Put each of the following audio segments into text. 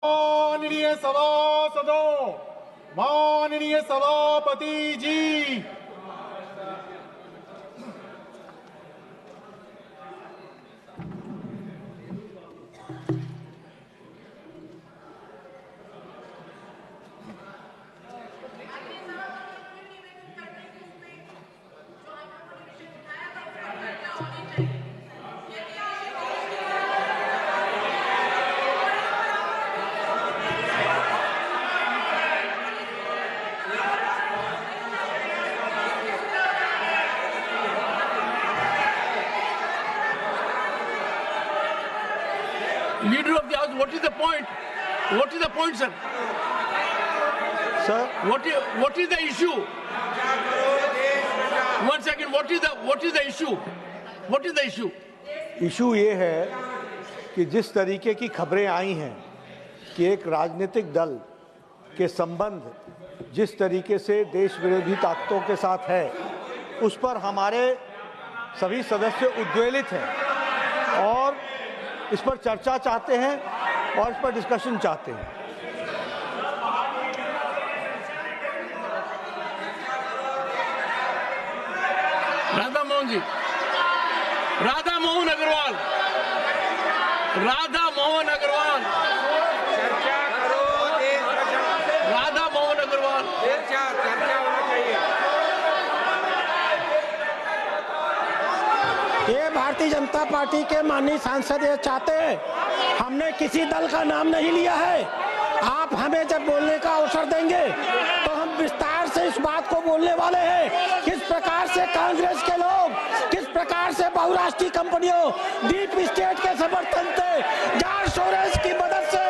माननीय सभासदों, माननीय सभापति जी, Leader of the House, what is the point? What is the point, sir? Sir, what is the issue? 1 second. What is the issue? What is the issue? Issue ये है कि जिस तरीके की खबरें आई हैं कि एक राजनीतिक दल के संबंध जिस तरीके से देश विरोधी ताकतों के साथ है, उस पर हमारे सभी सदस्य उद्वेलित हैं और इस पर चर्चा चाहते हैं और इस पर डिस्कशन चाहते हैं। राधा मोहन जी, राधा मोहन अग्रवाल, राधा मोहन अग्रवाल, चर्चा करो, देश बचाओ। राधा मोहन अग्रवाल। चर्चा होना चाहिए। ये भारतीय जनता पार्टी के माननीय सांसद ये चाहते हैं, हमने किसी दल का नाम नहीं लिया है। आप हमें जब बोलने का अवसर देंगे तो हम विस्तार से इस बात को बोलने वाले हैं, किस प्रकार से कांग्रेस के लोग, किस प्रकार से बहुराष्ट्रीय कंपनियों, डीप स्टेट के समर्थन से, जॉर्ज सोरोस की मदद से,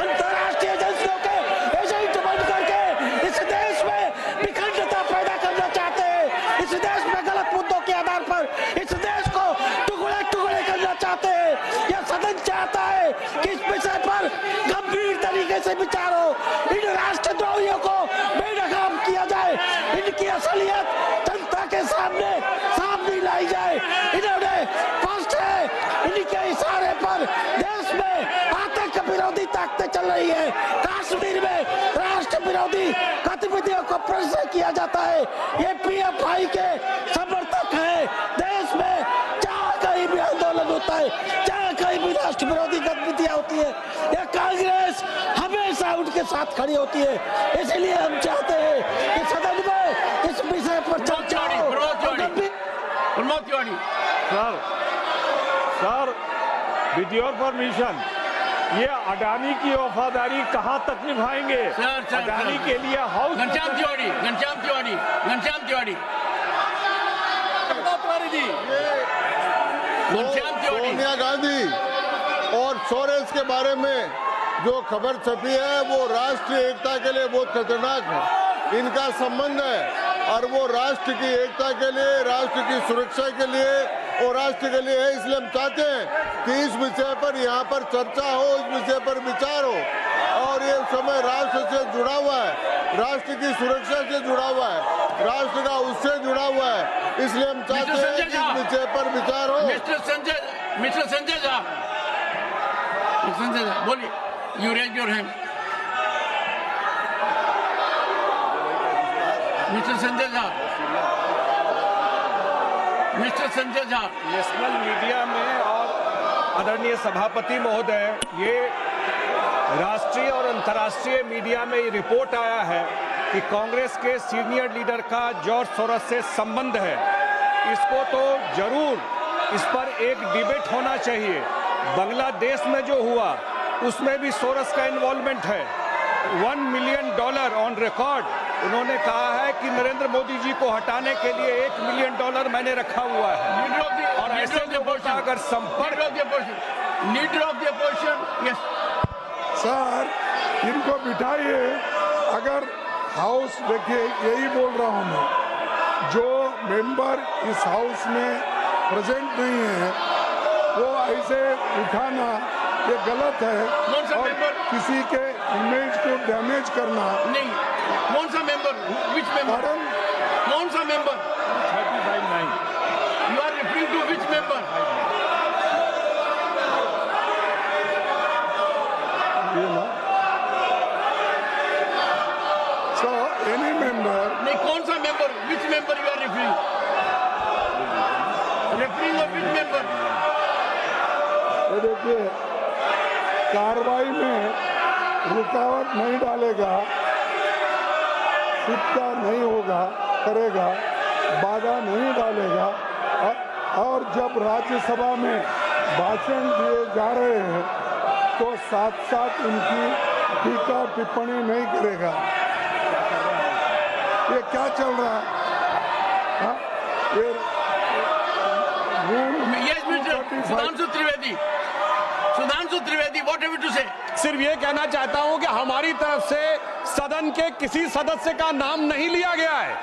अंतर्राष्ट्रीय एजेंसियों के एजेंट बन करके इस देश में विखंडता पैदा करना चाहते हैं। इस देश में गलत मुद्दों के आधार पर इस देश को टुकड़े टुकड़े करना चाहते हैं। यह सदन चाहता है कि इस विषय पर गंभीर तरीके से विचार हो, इन राष्ट्रद्रोहियों को बेनकाम किया जाए, इनकी असलियत जनता के सामने सामने लाई जाए। इन्होंने स्पष्ट है, इनके इशारे पर देश में आतंक विरोधी ताकतें चल रही है। कश्मीर में राष्ट्र विरोधी गतिविधियों को प्रश्न किया जाता है। ये पीएफआई के समर्थक है। देश में जहाँ कहीं भी आंदोलन होता है, जहाँ कहीं भी राष्ट्र विरोधी गतिविधियां होती है, यह कांग्रेस हमेशा उनके साथ खड़ी होती है। इसलिए हम चाहते हैं कि सदन में इस विषय पर चर्चा हो। Pramod Tiwari. Sir, with your permission, ये अडानी की वफादारी कहाँ तक निभाएंगे? अडानी के लिए हाउस घनश्याम तिवारी, घनश्याम तिवारी, घनश्याम तिवारी, जी, घनश्याम तिवारी। सोनिया गांधी और सोरेस के बारे में जो खबर छपी है वो राष्ट्रीय एकता के लिए बहुत खतरनाक है। इनका संबंध है और वो राष्ट्र की एकता के लिए, राष्ट्र की सुरक्षा के लिए और राष्ट्र के लिए है। इसलिए हम चाहते हैं कि इस विषय पर यहाँ पर चर्चा हो, इस विषय पर विचार हो। और ये समय राष्ट्र से जुड़ा हुआ है, राष्ट्र की सुरक्षा से जुड़ा हुआ है, राष्ट्र का उससे जुड़ा हुआ है। इसलिए हम चाहते हैं कि इस विषय पर विचार हो। मिस्टर संजय झा, बोलिए, you raise your hand. Mister Sanjay Jha, mister Sanjay Jha. National media में और आदरणीय सभापति महोदय, ये राष्ट्रीय और अंतर्राष्ट्रीय मीडिया में ये रिपोर्ट आया है कि कांग्रेस के सीनियर लीडर का जॉर्ज सोरोस से संबंध है। इसको तो जरूर इस पर एक डिबेट होना चाहिए। बांग्लादेश में जो हुआ उसमें भी सोरोस का इन्वॉल्वमेंट है। $1 मिलियन ऑन रिकॉर्ड उन्होंने कहा है कि नरेंद्र मोदी जी को हटाने के लिए $1 मिलियन मैंने रखा हुआ है। और ऐसे लोगों का अगर संपर्क leader of the opposition, yes sir, इनको बिठाइए। अगर हाउस, देखिए यही बोल रहा हूँ मैं, जो मेंबर इस हाउस में प्रेजेंट नहीं है वो ऐसे उठाना ये गलत है और किसी के इमेज को डैमेज करना नहीं। कौन सा मेंबर? विच मेंबर? कौन सा member? 35-9 you are referring to which member? ये ना member. ये देखिए, कार्रवाई में रुकावट नहीं डालेगा, चिपका नहीं होगा, करेगा, बाधा नहीं डालेगा, और जब राज्यसभा में भाषण दिए जा रहे हैं तो साथ साथ उनकी टीका टिप्पणी नहीं करेगा। ये क्या चल रहा है? हाँ? ये Yes, Mr. Sudhanshu Trivedi. Sudhanshu Trivedi, what have you to say? सिर्फ ये कहना चाहता हूं कि हमारी तरफ से सदन के किसी सदस्य का नाम नहीं लिया गया है।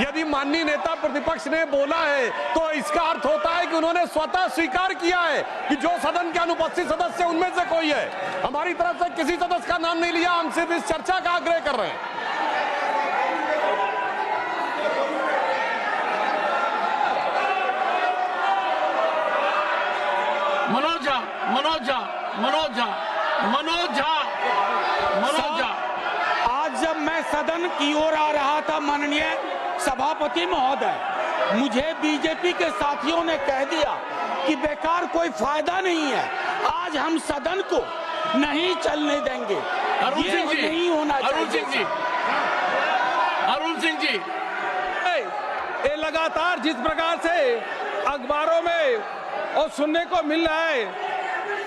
यदि माननीय नेता प्रतिपक्ष ने बोला है तो इसका अर्थ होता है कि उन्होंने स्वतः स्वीकार किया है कि जो सदन के अनुपस्थित सदस्य उनमें से कोई है। हमारी तरफ से किसी सदस्य का नाम नहीं लिया, हम सिर्फ इस चर्चा का आग्रह कर रहे हैं। मनोज झा। आज जब मैं सदन की ओर आ रहा था माननीय सभापति महोदय, मुझे बीजेपी के साथियों ने कह दिया कि बेकार कोई फायदा नहीं है, आज हम सदन को नहीं चलने देंगे। अरुण ये सिंह जी, नहीं होना अरुण चाहिए। सिंह जी, ये लगातार जिस प्रकार से अखबारों में और सुनने को मिल रहा है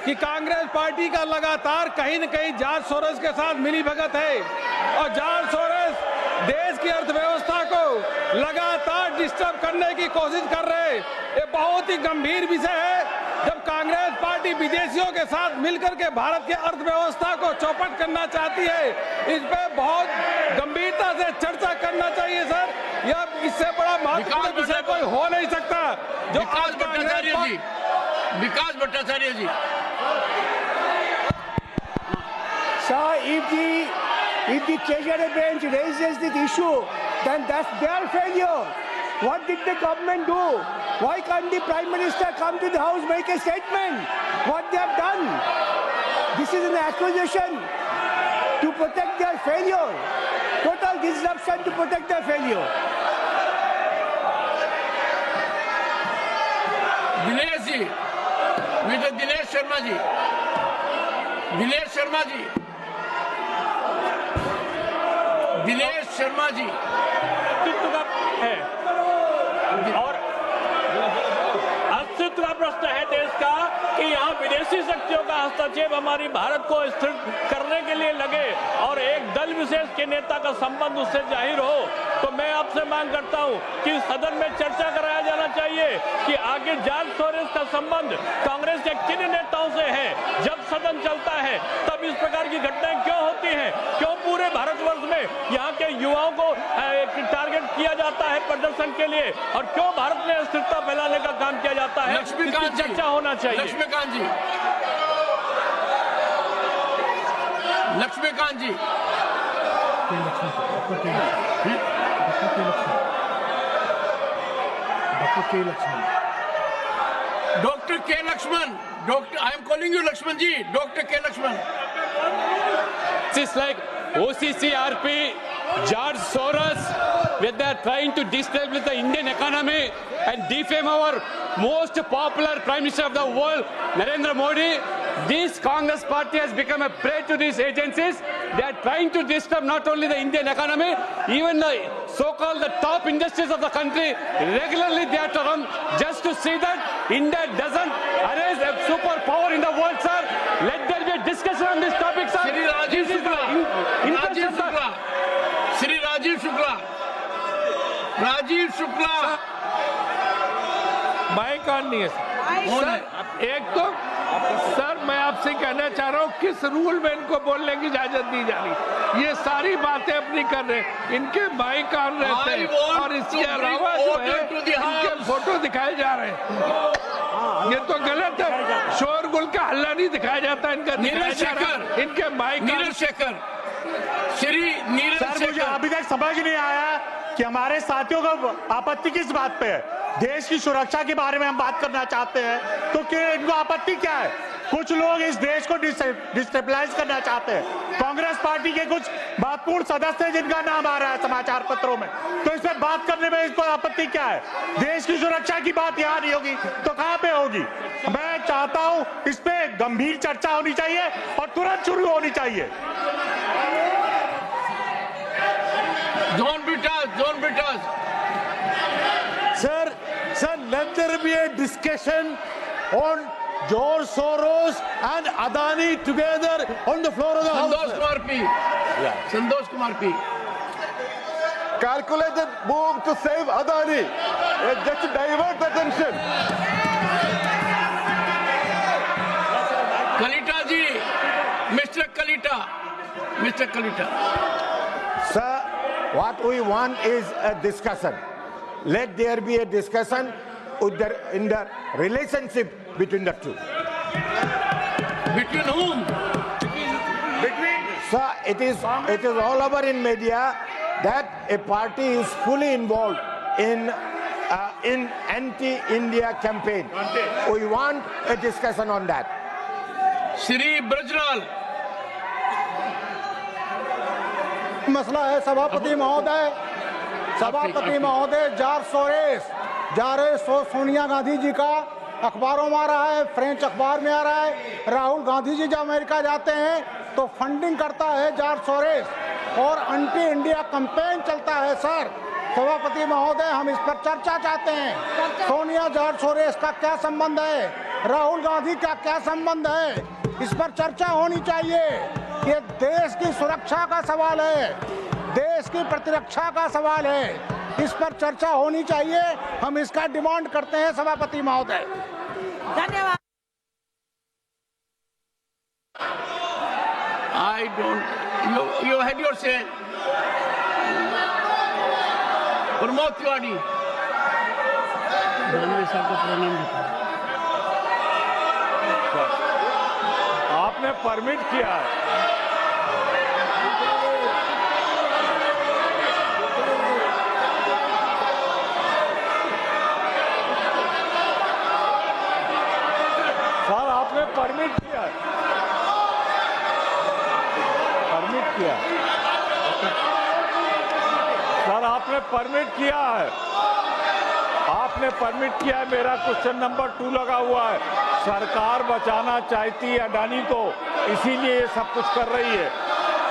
कि कांग्रेस पार्टी का लगातार कहीं न कहीं जॉर्ज सोरोस के साथ मिली भगत है और जॉर्ज सोरोस देश की अर्थव्यवस्था को लगातार डिस्टर्ब करने की कोशिश कर रहे हैं। ये बहुत ही गंभीर विषय है। जब कांग्रेस पार्टी विदेशियों के साथ मिलकर के भारत की अर्थव्यवस्था को चौपट करना चाहती है, इस पे बहुत गंभीरता से चर्चा करना चाहिए सर। यह इससे बड़ा महत्वपूर्ण विषय कोई हो नहीं सकता। जो विकास भट्टाचार्य जी। Sir, if the Treasury bench raises this issue, then that's their failure. What did the government do? Why can't the Prime Minister come to the House, make a statement? What they have done? This is an accusation to protect their failure. Total disruption to protect their failure. Dinesh ji, mister Dinesh Sharma ji, Dinesh Sharma ji, Dinesh Sharma ji है और अस्तित्व का प्रश्न है देश का कि यहाँ विदेशी शक्तियों का हस्तक्षेप हमारी भारत को स्थिर करने के लिए लगे और एक दल विशेष के नेता का संबंध उससे जाहिर हो, तो मैं आपसे मांग करता हूं कि सदन में चर्चा कराया जाना चाहिए कि आगे जॉर्ज सोरोस का संबंध कांग्रेस के किन नेताओं से है। जब सदन चलता है तब इस प्रकार की घटनाएं क्यों होती हैं? क्यों पूरे भारतवर्ष में यहाँ के युवाओं को टारगेट किया जाता है प्रदर्शन के लिए, और क्यों भारत में अस्थिरता फैलाने का काम किया जाता है? इसकी चर्चा होना चाहिए। Laxmikant ji, Laxmikant ji, doctor K Laxman, doctor I am calling you Laxman ji, doctor K Laxman. It's like OCCRP, George Soros, where they are trying to destabilize the Indian economy and defame our most popular Prime Minister of the world, Narendra Modi. This Congress party has become a prey to these agencies. They are trying to disturb not only the Indian economy, even the so-called the top industries of the country. Regularly they are to run just to see that India doesn't arise a superpower in the world, sir. Let there be a discussion on this topic, sir. Shri Rajeev Shukla, Shri Rajeev Shukla, Rajeev Shukla mike on नहीं है sir. एक तो sir मैं आपसे कहना चाह रहा हूँ किस रूल में इनको बोलने की इजाजत दी जा रही, ये सारी बातें अपनी कर रहे हैं, इनके माइक ऑन रहते हैं और इसके अलावा जो है इनके फोटो दिखाए जा रहे हैं। ये तो गलत है, शोरगुल का हल्ला नहीं दिखाया जाता, इनका दिखाया जा रहा है, इनके माइक। नीरज शेखर, श्री नीरज शेखर, मुझे अभी तक समझ नहीं आया कि हमारे साथियों को आपत्ति किस बात पे है? देश की सुरक्षा के बारे में हम बात करना चाहते हैं, तो क्या इनको आपत्ति क्या है? कुछ लोग इस देश को डिस्टेबलाइज करना चाहते हैं। कांग्रेस पार्टी के कुछ महत्वपूर्ण सदस्य हैं जिनका नाम आ रहा है समाचार पत्रों में, तो इस पर बात करने में इसको आपत्ति क्या है? देश की सुरक्षा की बात यहाँ नहीं होगी तो कहाँ पे होगी? मैं चाहता हूँ इस पे गंभीर चर्चा होनी चाहिए और तुरंत शुरू होनी चाहिए। John Bitas. Sir, let there be a discussion on George Soros and Adani together on the floor of the House. Santosh Kumar P. Calculated move to save Adani, just to divert attention. Kalita ji, Mr. Kalita. Sir, what we want is a discussion. Let there be a discussion in the relationship between the two. Between whom? Sir, it is all over in media that a party is fully involved in anti-India campaign. We want a discussion on that. Shri Brajlal. मसला है सभापति महोदय George Sonia Gandhi ji का अखबारों में आ रहा है, French अखबार में आ रहा है। राहुल गांधी जी जब अमेरिका जाते हैं तो फंडिंग करता है जॉर्ज सोरेस और एंटी इंडिया कैंपेन चलता है। सर सभापति महोदय, हम इस पर चर्चा चाहते हैं। सोनिया जॉर्ज सोरेस का क्या संबंध है, राहुल गांधी का क्या संबंध है, इस पर चर्चा होनी चाहिए। ये देश की सुरक्षा का सवाल है, देश की प्रतिरक्षा का सवाल है, इस पर चर्चा होनी चाहिए। हम इसका डिमांड करते हैं सभापति महोदय। धन्यवाद। I don't. You had your say. Pramod Tiwari. आपने परमिट किया है। सर आपने परमिट किया है। सर आपने परमिट किया है। मेरा क्वेश्चन नंबर 2 लगा हुआ है। सरकार बचाना चाहती है अडानी को, इसीलिए ये सब कुछ कर रही है।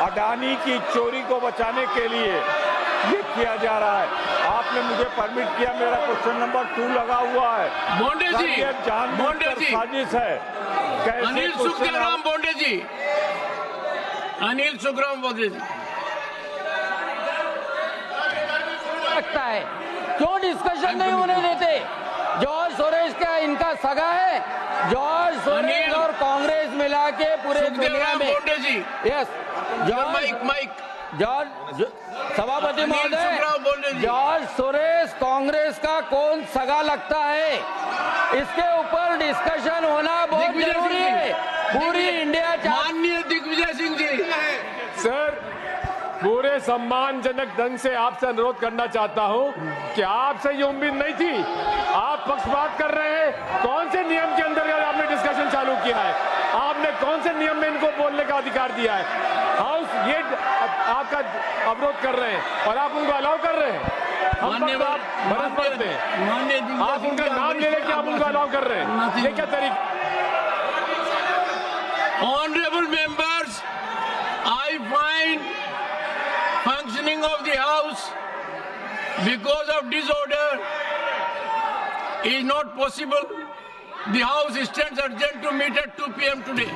अडानी की चोरी को बचाने के लिए ये किया जा रहा है। आपने मुझे परमिट किया, मेरा क्वेश्चन नंबर 2 लगा हुआ है। बोंडे जी, ये जानबूझकर साजिश है। अनिल सुखराम बोंडे जी, लगता है क्यों डिस्कशन नहीं होने देते? जॉर्ज सोरेस का इनका सगा है, जॉर्ज सोरेस और कांग्रेस मिला के पूरे दुनिया में। यस, जॉर्ज सभापति महोदय, जॉर्ज सोरेस कांग्रेस का कौन सगा लगता है, इसके ऊपर डिस्कशन होना बहुत जरूरी है। पूरी इंडिया। माननीय दिग्विजय सिंह जी, सर पूरे सम्मानजनक ढंग से आपसे अनुरोध करना चाहता हूं कि आपसे ये उम्मीद नहीं थी। आप पक्षपात कर रहे हैं। कौन से नियम के अंतर्गत आपने डिस्कशन चालू किया है? आपने कौन से नियम में इनको बोलने का अधिकार दिया है? हाउस ये आपका अवरोध कर रहे हैं और आप उनको अलाउ कर रहे हैं। हम आप भरत पड़ते हैं, आप उनका नाम ले लेके आप उनको अलाउ कर रहे हैं। ये क्या तरीका? Honorable members, I find functioning of the House because of disorder is not possible. The House stands adjourned to meet at 2 p.m. today.